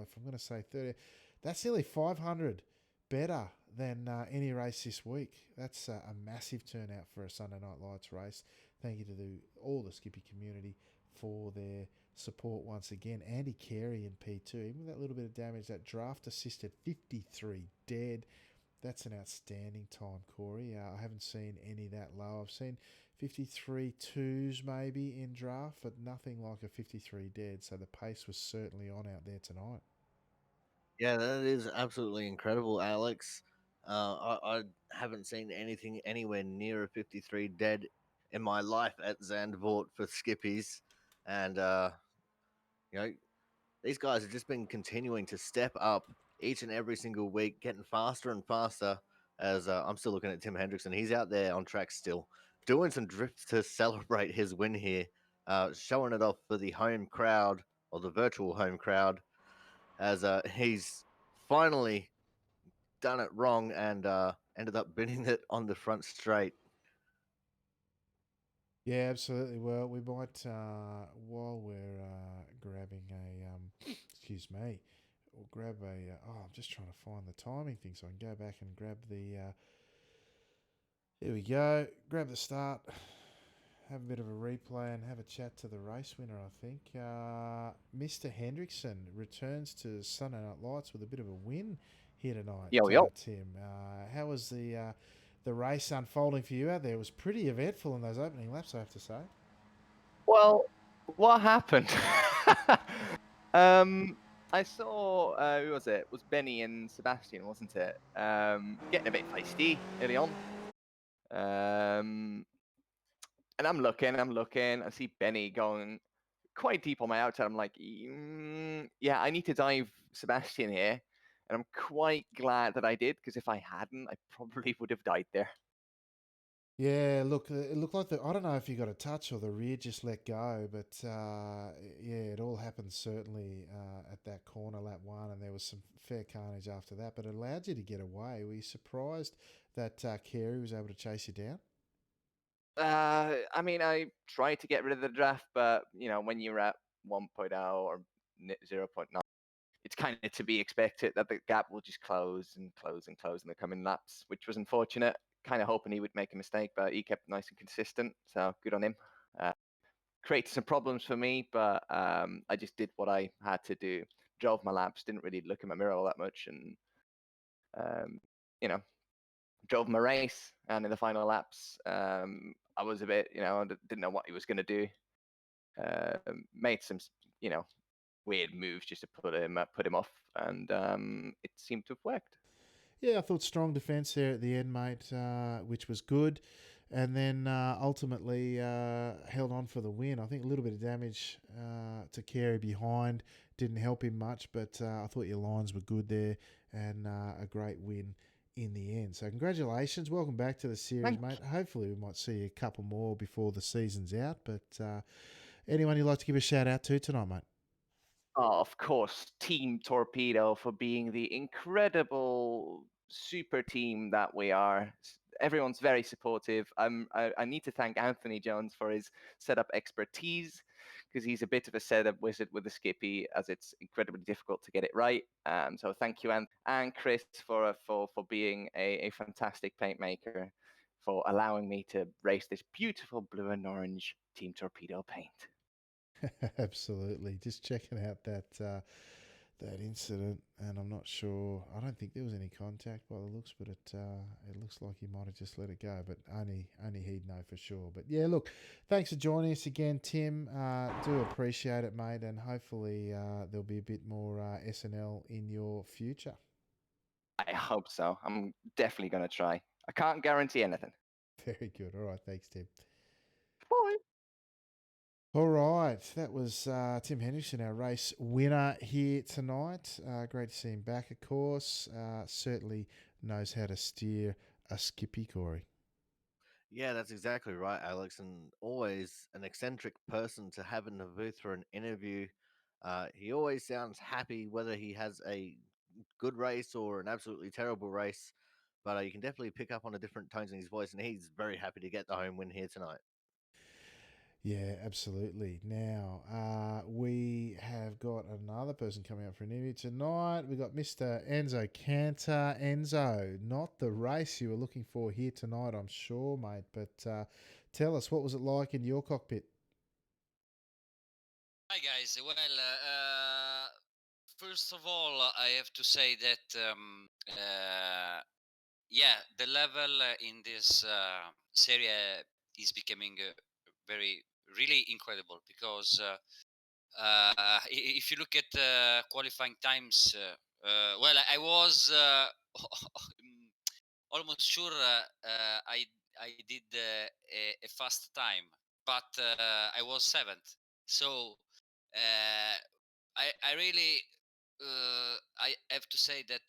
if I'm going to say 30, that's nearly 500 better than any race this week. That's a massive turnout for a Sunday Night Lights race. Thank you to all the Skippy community for their support once again. Andy Carey in P2, even with that little bit of damage, that draft assisted 53 dead. That's an outstanding time, Corey. I haven't seen any that low. I've seen 53 twos maybe in draft, but nothing like a 53 dead. So the pace was certainly on out there tonight. Yeah, that is absolutely incredible, Alex. I haven't seen anything anywhere near a 53 dead in my life at Zandvoort for Skippies. And, you know, these guys have just been continuing to step up each and every single week, getting faster and faster. As I'm still looking at Tim Hendrickson, he's out there on track still, doing some drifts to celebrate his win here, showing it off for the home crowd or the virtual home crowd, as he's finally done it wrong and ended up binning it on the front straight. Yeah, absolutely. Well, we might, while we're grabbing excuse me, we'll grab I'm just trying to find the timing thing so I can go back and grab here we go, grab the start, have a bit of a replay and have a chat to the race winner, I think. Mr. Hendrickson returns to Sunday Night Lights with a bit of a win here tonight, Yo, yo. Tim. How was the race unfolding for you out there? It was pretty eventful in those opening laps, I have to say. Well, what happened? I saw, who was it? It was Benny and Sebastian, wasn't it? Getting a bit feisty early on. And I'm looking, I see Benny going quite deep on my outside. I'm like, yeah, I need to dive Sebastian here. And I'm quite glad that I did, because if I hadn't, I probably would have died there. Yeah, look, it looked like I don't know if you got a touch or the rear just let go, but yeah, it all happened certainly at that corner, lap 1, and there was some fair carnage after that, but it allowed you to get away. Were you surprised that Carey was able to chase you down? I mean, I tried to get rid of the draft, but when you're at 1.0 or 0.9, it's kind of to be expected that the gap will just close and close and close in the coming laps, which was unfortunate. Kind of hoping he would make a mistake, but he kept nice and consistent, so good on him. created some problems for me, but I just did what I had to do. Drove my laps, didn't really look in my mirror all that much, and um, you know, drove my race. And in the final laps, I was a bit, I didn't know what he was going to do. Made some, you know, weird moves just to put him off, and it seemed to have worked. Yeah, I thought strong defence there at the end, mate, which was good. And then ultimately held on for the win. I think a little bit of damage to Carey behind didn't help him much, but I thought your lines were good there and a great win in the end. So congratulations. Welcome back to the series, Thank mate. Hopefully we might see a couple more before the season's out. But anyone you'd like to give a shout out to tonight, mate? Oh, of course, Team Torpedo for being the incredible super team that we are. Everyone's very supportive. I need to thank Anthony Jones for his setup expertise because he's a bit of a setup wizard with the Skippy, as it's incredibly difficult to get it right. So thank you, and Chris for being a fantastic paint maker, for allowing me to race this beautiful blue and orange Team Torpedo paint. Absolutely. Just checking out that incident, and I'm not sure. I don't think there was any contact by the looks, but it looks like he might have just let it go. But only he'd know for sure. But yeah, look, thanks for joining us again, Tim. Do appreciate it, mate, and hopefully there'll be a bit more SNL in your future. I hope so. I'm definitely going to try. I can't guarantee anything. Very good. All right, thanks, Tim. Bye. All right, that was Tim Henderson, our race winner here tonight. Great to see him back, of course. Certainly knows how to steer a Skippy, Corey. Yeah, that's exactly right, Alex. And always an eccentric person to have in the booth for an interview. He always sounds happy, whether he has a good race or an absolutely terrible race. But you can definitely pick up on the different tones in his voice, and he's very happy to get the home win here tonight. Yeah, absolutely. Now, we have got another person coming up for an interview tonight. We've got Mr. Enzo Cantor. Enzo, not the race you were looking for here tonight, I'm sure, mate. But tell us, what was it like in your cockpit? Hi guys. Well, first of all, I have to say that yeah, the level in this series is becoming very really incredible because if you look at qualifying times, well, I was almost sure I did a fast time, but I was seventh. So I really I have to say that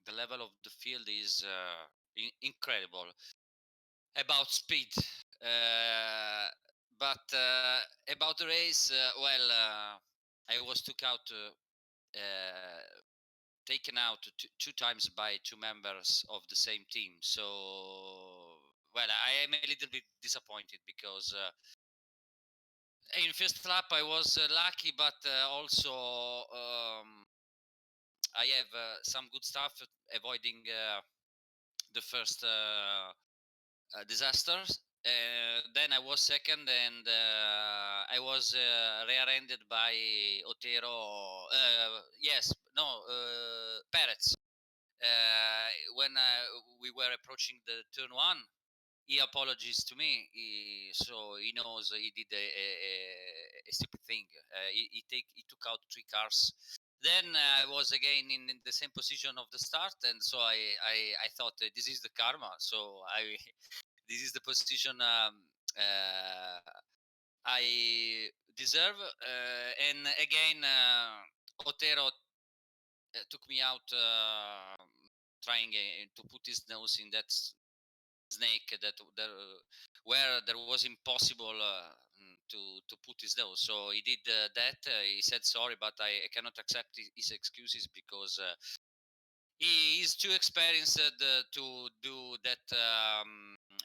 the level of the field is incredible about speed. Uh, but about the race, well, I was taken out two times by two members of the same team. So, well, I am a little bit disappointed because in first lap I was lucky, but also I have some good stuff avoiding the first disasters. Then I was second, and I was rear-ended by Otero. Yes, no, Perez. When we were approaching the turn one, he apologized to me. So he knows he did a stupid thing. He took out three cars. Then I was again in the same position of the start, and so I thought this is the karma. So I this is the position I deserve. And again, Otero took me out, trying to put his nose in that snake where there was impossible to put his nose. So he did that. He said sorry, but I cannot accept his excuses because he is too experienced to do that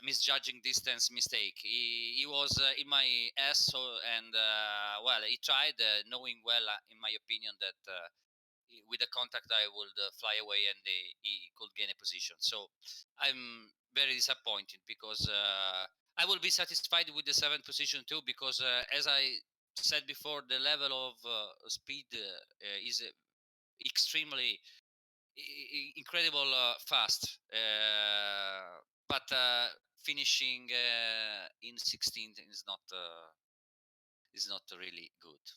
misjudging distance mistake. He was in my ass, so, and well, he tried, knowing well, in my opinion, that with the contact I would fly away and he could gain a position. So I'm very disappointed because I will be satisfied with the seventh position too, because as I said before, the level of speed is extremely incredible fast. But finishing in 16th is not really good.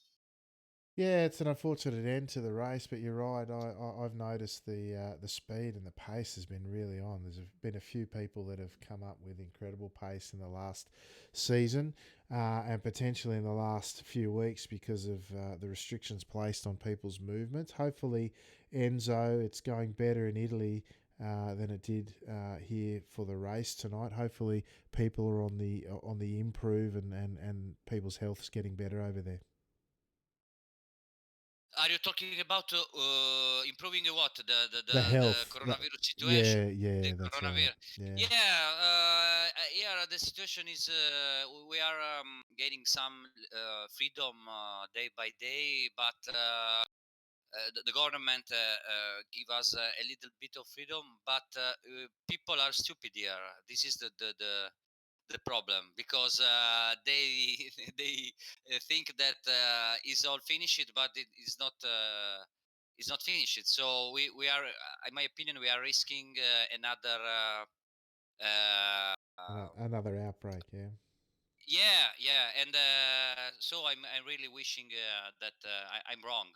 Yeah, it's an unfortunate end to the race, but you're right. I've noticed the speed and the pace has been really on. Been a few people that have come up with incredible pace in the last season, and potentially in the last few weeks because of the restrictions placed on people's movements. Hopefully, Enzo, it's going better in Italy than it did here for the race tonight. Hopefully, people are on the improve and people's health's getting better over there. Are you talking about improving what The the health. coronavirus situation? Yeah, The yeah, that's right. coronavirus. Yeah. Yeah, yeah. The situation is we are gaining some freedom day by day, but the government give us a little bit of freedom. But people are stupid here. This is the problem, because they they think that is all finished, but it is not. Is not finished. So we are, in my opinion, we are risking another. Another outbreak, yeah. Yeah, yeah, and so I'm really wishing that I'm wrong.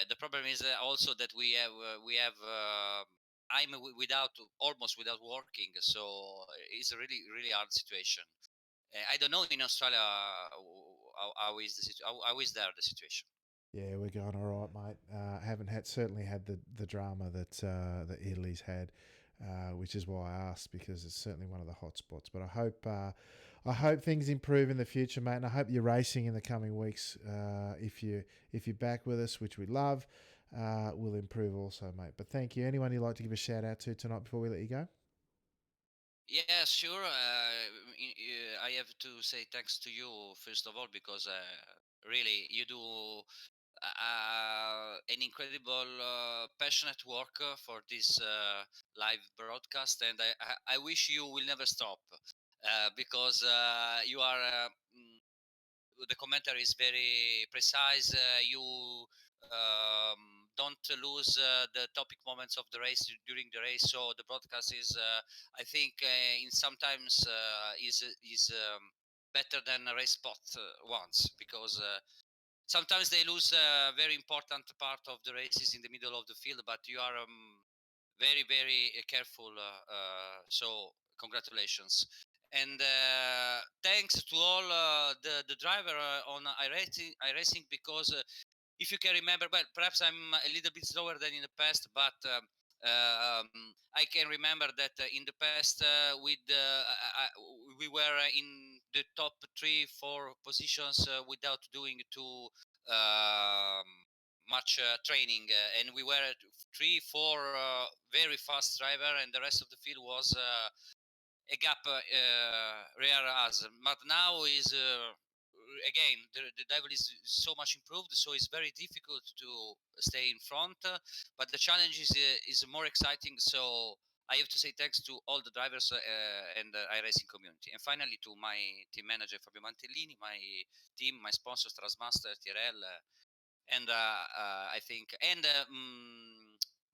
The problem is also that without, almost without working, so it's a really hard situation. I don't know in Australia how is how is there the situation. Yeah, we're going all right, mate. Haven't had certainly had the drama that Italy's had, which is why I asked, because it's certainly one of the hot spots. But I hope things improve in the future, mate, and I hope you're racing in the coming weeks. If you're back with us, which we love, will improve also, mate. But thank you. Anyone you'd like to give a shout out to tonight before we let you go? Yeah, sure. I have to say thanks to you first of all, because really you do an incredible, passionate work for this live broadcast, and I wish you will never stop, because you are. The commentary is very precise. You don't lose the topic moments of the race during the race. So the broadcast is, I think, in sometimes better than a race spot once, because sometimes they lose a very important part of the races in the middle of the field, but you are very careful. So congratulations, and thanks to all the driver on iRacing, because if you can remember, well, perhaps I'm a little bit slower than in the past, but I can remember that in the past we were in the top 3-4 positions without doing too um, much training, and we were 3-4 very fast driver, and the rest of the field was a gap rear us. But now is again the level is so much improved, so it's very difficult to stay in front. But the challenge is more exciting. So I have to say thanks to all the drivers and the iRacing community, and finally to my team manager Fabio Mantellini, my team, my sponsors Trasmaster, TRL, and I think, and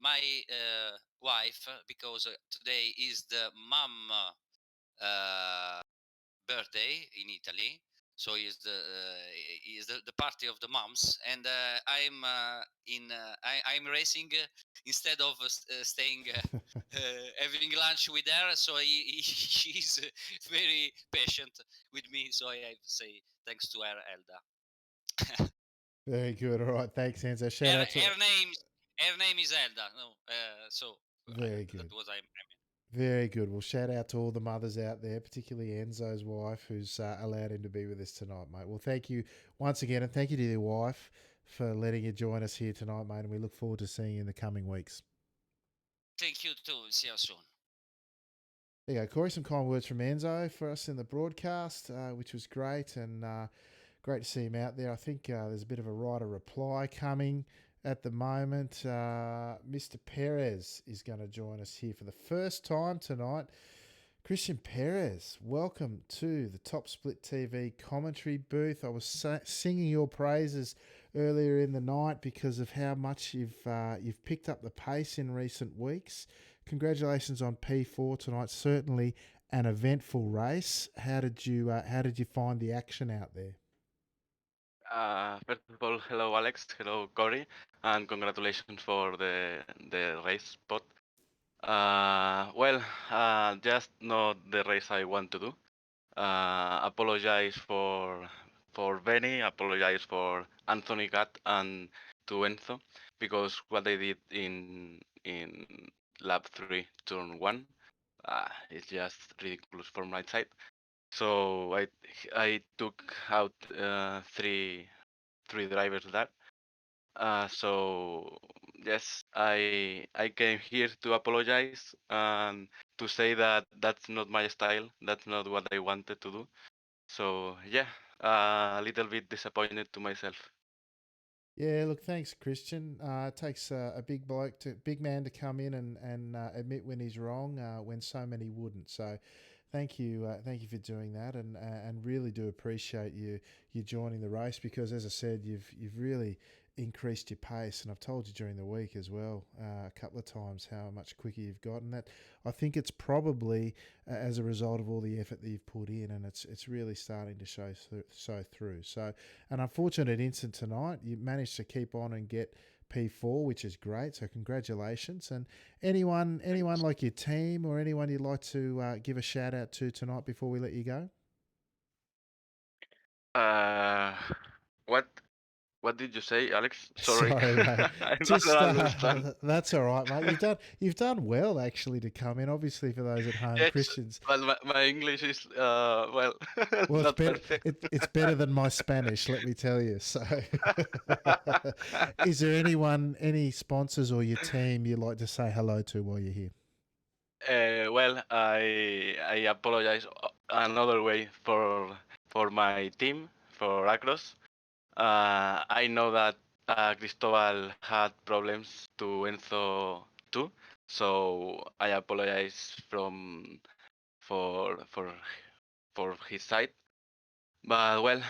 my wife, because today is the mom birthday in Italy. So is the party of the moms, and I'm racing instead of staying having lunch with her. So she's very patient with me. So I have to say thanks to her, Elda. Very good. All right. Thanks, Enzo. Shout her, out to. her name is Elda. No, so Very that good. was I. Very good. Well, shout out to all the mothers out there, particularly Enzo's wife, who's allowed him to be with us tonight, mate. Well, thank you once again, and thank you to your wife for letting you join us here tonight, mate. And we look forward to seeing you in the coming weeks. Thank you too. See you soon. There you go, Corey. Some kind words from Enzo for us in the broadcast, which was great, and great to see him out there. I think there's a bit of a rider reply coming at the moment. Mr. Perez is going to join us here for the first time tonight. Christian Perez, welcome to the Top Split TV commentary booth. I was singing your praises earlier in the night because of how much you've picked up the pace in recent weeks. Congratulations on P4 tonight. Certainly an eventful race. How did you find the action out there? First of all, hello Alex, hello Corey, and congratulations for the race spot. Well, just not the race I want to do. Apologize for Benny, apologize for Anthony Gat and to Enzo because what they did in lap 3 turn 1 is just ridiculous from my side. So I took out three drivers there. So yes, I came here to apologize and to say that that's not my style. That's not what I wanted to do. So yeah, a little bit disappointed to myself. Yeah, look, thanks, Christian. It takes a big man to come in and admit when he's wrong, when so many wouldn't. So, thank you for doing that, and really do appreciate you joining the race because, as I said, you've really increased your pace, and I've told you during the week as well a couple of times how much quicker you've gotten. That I think it's probably as a result of all the effort that you've put in, and it's really starting to show through. So an unfortunate incident tonight. You managed to keep on and get P4, which is great. So congratulations. And anyone like your team or anyone you'd like to give a shout out to tonight before we let you go? Uh, what what did you say, Alex? Sorry, Sorry, mate. I don't Just understand. that's all right, mate. You've done well actually to come in. Obviously, for those at home, Yes, Christians. but my English is well Well, it's not better. perfect. It's better than my Spanish, let me tell you. So, is there any sponsors or your team you'd like to say hello to while you're here? Well, I apologize another way for my team for Acros. I know that Cristobal had problems to Enzo too, so I apologize for for for his side. But well,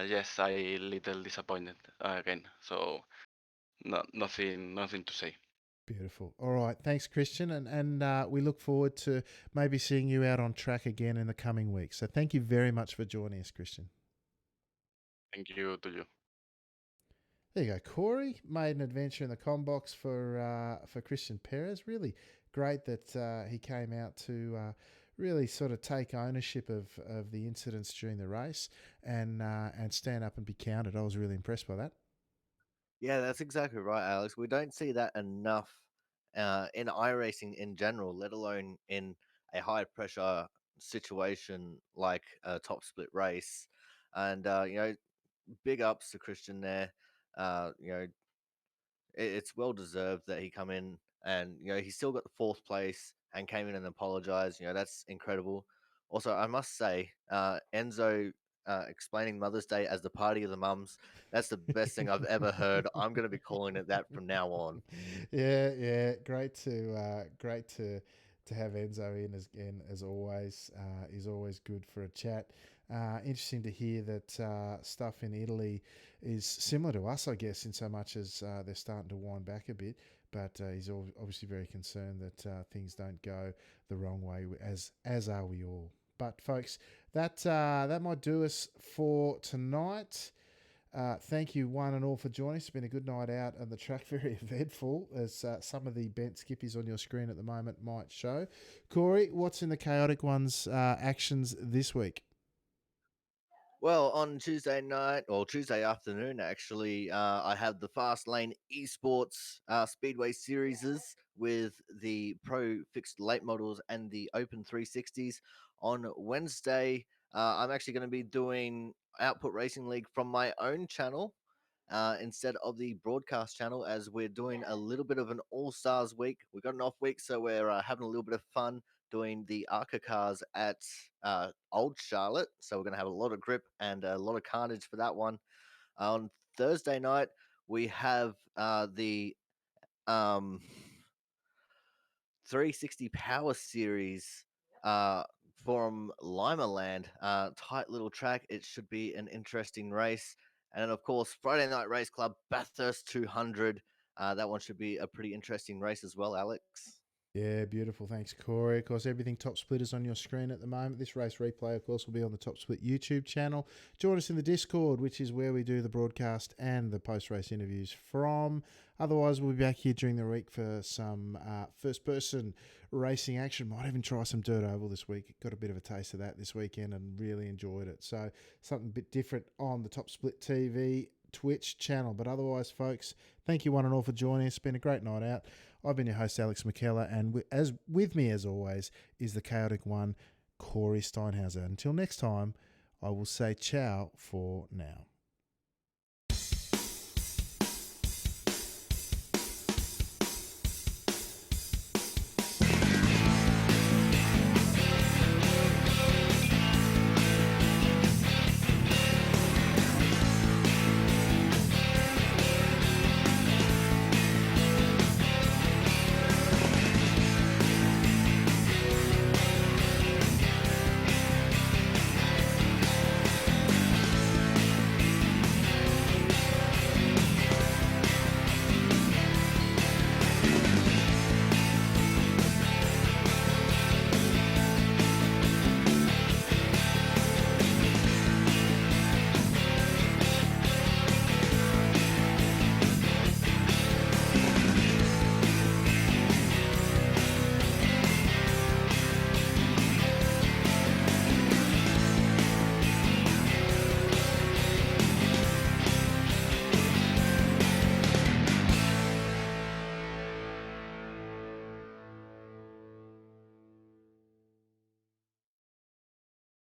yes, I little disappointed again. So nothing to say. Beautiful. All right. Thanks, Christian. And we look forward to maybe seeing you out on track again in the coming weeks. So thank you very much for joining us, Christian. Thank you to you. There you go. Corey made an adventure in the combox for Christian Perez. Really great that he came out to really sort of take ownership of the incidents during the race and stand up and be counted. I was really impressed by that. Yeah, that's exactly right, Alex. We don't see that enough in iRacing in general, let alone in a high pressure situation like a top split race. And big ups to Christian there. It's well deserved that he come in and he still got the fourth place and came in and apologized. That's incredible. Also, I must say, Enzo explaining Mother's Day as the party of the mums. That's the best thing I've ever heard. I'm going to be calling it that from now on. Yeah. Great to have Enzo in as always. He's always good for a chat. Interesting to hear that stuff in Italy is similar to us, I guess, in so much as they're starting to wind back a bit. But he's obviously very concerned that things don't go the wrong way, as are we all. But folks, that might do us for tonight. Thank you, one and all, for joining us. It's been a good night out on the track, very eventful, as some of the bent skippies on your screen at the moment might show. Corey, what's in the Chaotic Ones actions this week? Well, on Tuesday night or Tuesday afternoon, actually, I have the Fast Lane Esports Speedway Series with the Pro Fixed Late Models and the Open 360s. On Wednesday, I'm actually going to be doing Output Racing League from my own channel instead of the broadcast channel, as we're doing a little bit of an All Stars week. We've got an off week, so we're having a little bit of fun doing the ARCA cars at Old Charlotte. So we're going to have a lot of grip and a lot of carnage for that one. On Thursday night, we have the um, 360 Power Series from Limaland. Tight little track. It should be an interesting race. And then, of course, Friday Night Race Club Bathurst 200. That one should be a pretty interesting race as well, Alex. Yeah, beautiful. Thanks, Corey. Of course, everything Top Split is on your screen at the moment. This race replay, of course, will be on the Top Split YouTube channel. Join us in the Discord, which is where we do the broadcast and the post-race interviews from. Otherwise, we'll be back here during the week for some first-person racing action. Might even try some dirt oval this week. Got a bit of a taste of that this weekend and really enjoyed it. So something a bit different on the Top Split TV Twitch channel. But otherwise, folks, thank you one and all for joining us. It's been a great night out. I've been your host, Alex McKellar, and with me, as always, is the chaotic one, Corey Steinhauser. Until next time, I will say ciao for now.